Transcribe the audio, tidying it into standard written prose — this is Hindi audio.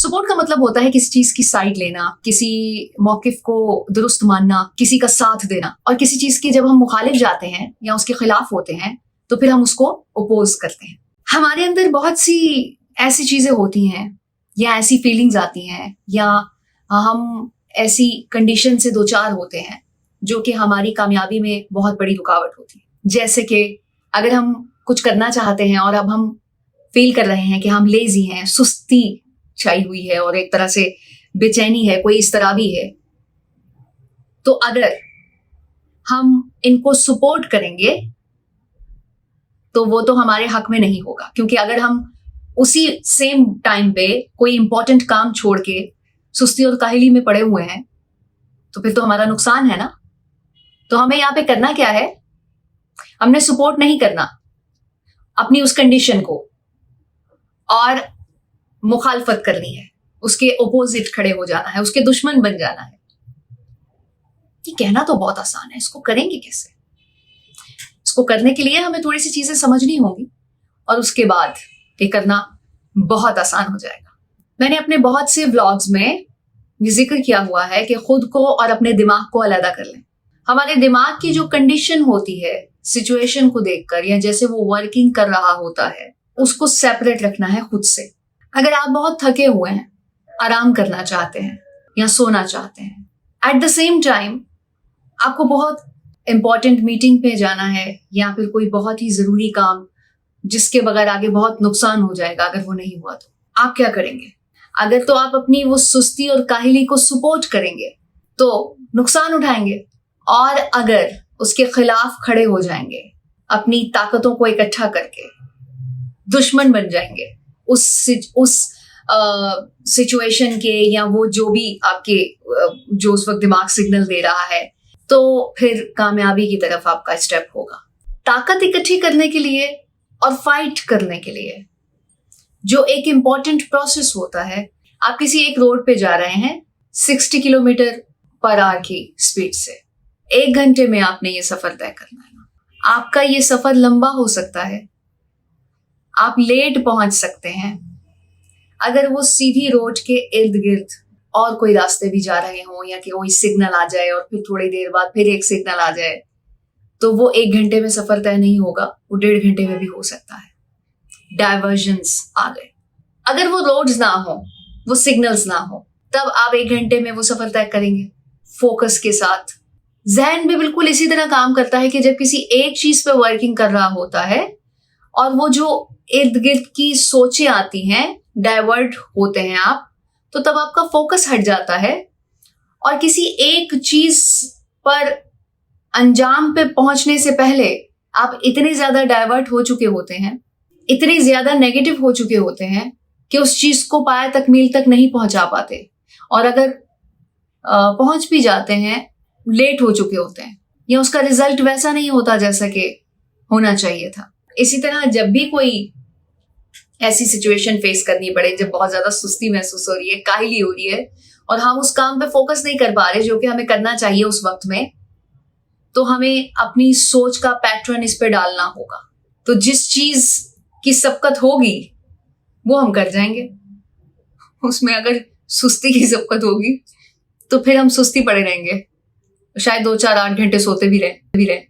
सपोर्ट का मतलब होता है किसी चीज की साइड लेना, किसी मौकिफ को दुरुस्त मानना, किसी का साथ देना। और किसी चीज की जब हम मुखालिफ जाते हैं या उसके खिलाफ होते हैं तो फिर हम उसको अपोज करते हैं। हमारे अंदर बहुत सी ऐसी चीजें होती हैं या ऐसी फीलिंग्स आती हैं या हम ऐसी कंडीशन से दो चार होते हैं जो कि हमारी कामयाबी में बहुत बड़ी रुकावट होती है। जैसे कि अगर हम कुछ करना चाहते हैं और अब हम फील कर रहे हैं कि हम लेजी हैं, सुस्ती छाई हुई है और एक तरह से बेचैनी है, कोई इस तरह भी है, तो अगर हम इनको सपोर्ट करेंगे तो वो तो हमारे हक में नहीं होगा। क्योंकि अगर हम उसी सेम टाइम पे कोई इंपॉर्टेंट काम छोड़ के सुस्ती और काहली में पड़े हुए हैं तो फिर तो हमारा नुकसान है ना। तो हमें यहाँ पे करना क्या है, हमने सपोर्ट नहीं करना अपनी उस कंडीशन को और मुखालफत करनी है, उसके ओपोजिट खड़े हो जाना है, उसके दुश्मन बन जाना है। ये कहना तो बहुत आसान है, इसको करेंगे कैसे? इसको करने के लिए हमें थोड़ी सी चीजें समझनी होंगी और उसके बाद ये करना बहुत आसान हो जाएगा। मैंने अपने बहुत से व्लॉग्स में ये जिक्र किया हुआ है कि खुद को और अपने दिमाग को अलग कर लें। हमारे दिमाग की जो कंडीशन होती है सिचुएशन को देखकर या जैसे वो वर्किंग कर रहा होता है, उसको सेपरेट रखना है खुद से। अगर आप बहुत थके हुए हैं, आराम करना चाहते हैं या सोना चाहते हैं, एट द सेम टाइम आपको बहुत इंपॉर्टेंट मीटिंग पे जाना है या फिर कोई बहुत ही जरूरी काम जिसके बगैर आगे बहुत नुकसान हो जाएगा अगर वो नहीं हुआ, तो आप क्या करेंगे? अगर तो आप अपनी वो सुस्ती और काहली को सपोर्ट करेंगे तो नुकसान उठाएंगे, और अगर उसके खिलाफ खड़े हो जाएंगे, अपनी ताकतों को इकट्ठा करके दुश्मन बन जाएंगे उस सिचुएशन के या वो जो भी आपके जो उस वक्त दिमाग सिग्नल दे रहा है, तो फिर कामयाबी की तरफ आपका स्टेप होगा। ताकत इकट्ठी करने के लिए और फाइट करने के लिए जो एक इम्पॉर्टेंट प्रोसेस होता है, आप किसी एक रोड पे जा रहे हैं 60 किलोमीटर पर आवर की स्पीड से, 1 घंटे में आपने ये सफर तय करना है। आपका ये सफर लंबा हो सकता है, आप लेट पहुंच सकते हैं। अगर वो सीधी रोड के इर्द गिर्द और कोई रास्ते भी जा रहे हों या कि कोई सिग्नल आ जाए और फिर थोड़ी देर बाद फिर एक सिग्नल आ जाए, तो वो 1 घंटे में सफर तय नहीं होगा, वो 1.5 घंटे में भी हो सकता है। डाइवर्जन्स आ गए, अगर वो रोड्स ना हो, वो सिग्नल्स ना हो, तब आप 1 घंटे में वो सफर तय करेंगे फोकस के साथ। जहन भी बिल्कुल इसी तरह काम करता है कि जब किसी एक चीज पे वर्किंग कर रहा होता है और वो जो इर्द गिर्द की सोचें आती हैं, डाइवर्ट होते हैं आप, तो तब आपका फोकस हट जाता है और किसी एक चीज पर अंजाम पे पहुंचने से पहले आप इतने ज्यादा डाइवर्ट हो चुके होते हैं, इतने ज्यादा नेगेटिव हो चुके होते हैं कि उस चीज को पाया तकमील तक नहीं पहुंचा पाते, और अगर पहुंच भी जाते हैं लेट हो चुके होते हैं या उसका रिजल्ट वैसा नहीं होता जैसा कि होना चाहिए था। इसी तरह जब भी कोई ऐसी सिचुएशन फेस करनी पड़े जब बहुत ज्यादा सुस्ती महसूस हो रही है, काहली हो रही है और हम उस काम पे फोकस नहीं कर पा रहे जो कि हमें करना चाहिए उस वक्त में, तो हमें अपनी सोच का पैटर्न इस पे डालना होगा। तो जिस चीज की सबकत होगी वो हम कर जाएंगे। उसमें अगर सुस्ती की सबकत होगी तो फिर हम सुस्ती पड़े रहेंगे, शायद 2, 4, 8 घंटे सोते भी रहे।